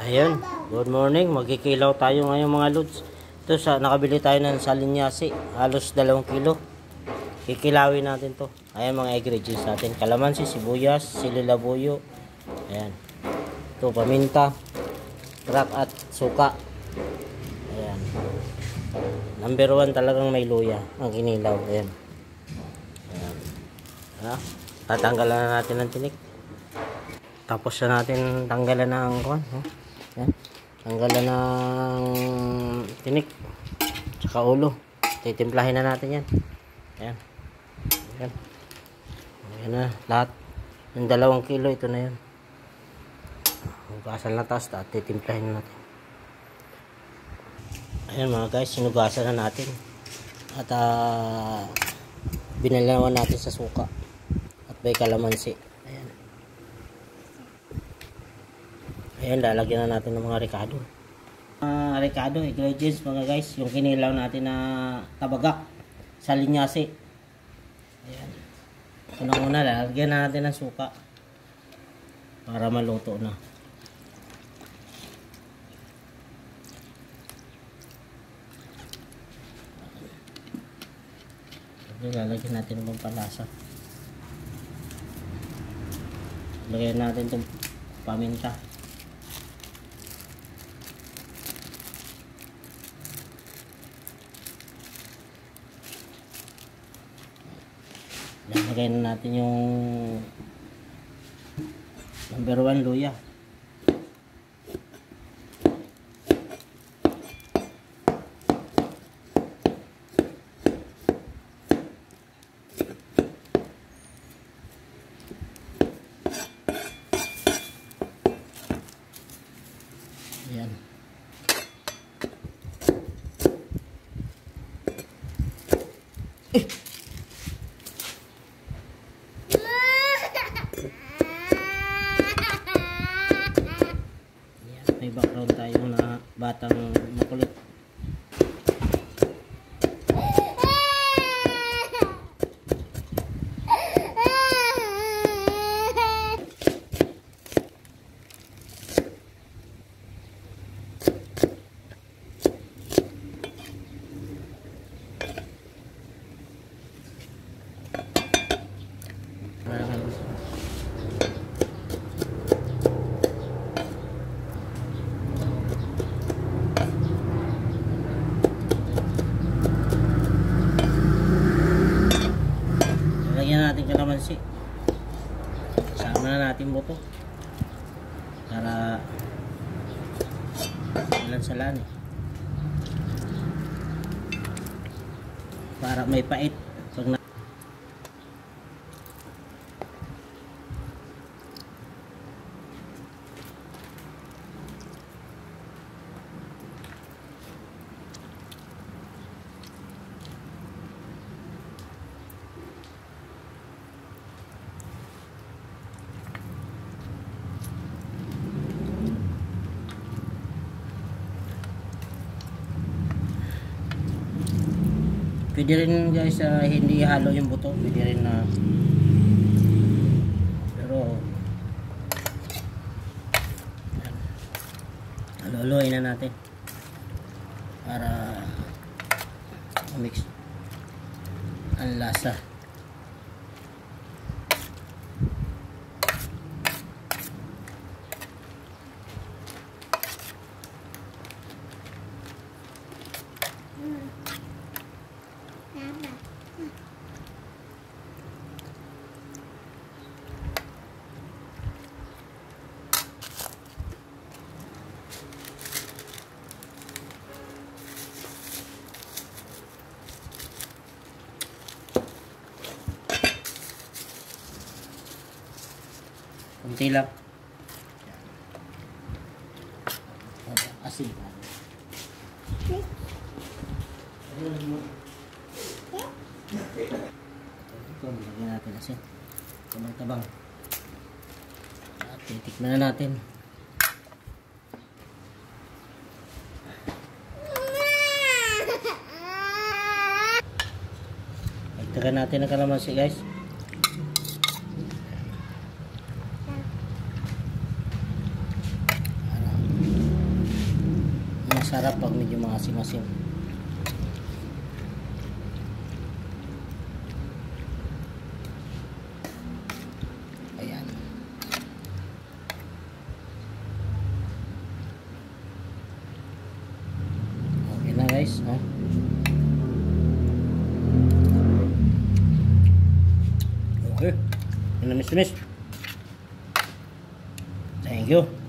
Ayun, good morning. Magkikilaw tayo ngayon mga lods. Ito nakabili tayo ng salinyasi, halos 2 kilo. Kikilawin natin to. Ayan mga ingredients natin: kalamansi, sibuyas, sili labuyo. Ayan. Ito paminta, crack at suka. Ayan. Number 1 talagang may luya ang kinilaw. Ayan. Ayan. Tatanggalan na natin ng tinik. Tapos na natin tanggalan ng kuwan. Yan. Tanggalan ng tinik. Tsaka ulo. Titimplahin na natin yan. Ayan. Ayan. Ayan na. Lahat. Yung 2 kilo. Ito na yan. Hugasan na taas. Titimplahin na natin. Ayan mga guys. Sinugasan na natin. At binalawan natin sa suka. At may kalamansi. Ayan, lalagyan na natin ng mga ricado. Ricado, ingredients mga guys. Yung kinilaw natin na tabagak, salinyasi. Ayan. Unang-una, lalagyan na natin ng suka. Para maluto na. Lalagyan natin ng pampalasa. Lagyan natin itong paminta. Lagay na natin yung number 1 luya. Ayan. May background tayo na batang makulit. Natin kalamansi. Sama na natin buto para salan para may pait pag pwede rin guys, hindi halo yung buto, pwede rin na pero haluluin na natin para mix ang lasa. Kunti lang. Asin. Ito, lagyan natin asin. Tabang-tabang. At titikman na natin. Dagdagan natin ang kalamansi guys. Masarap pag medyo maasim-asim. Ayan. Okay na guys, no? Okay. Thank you.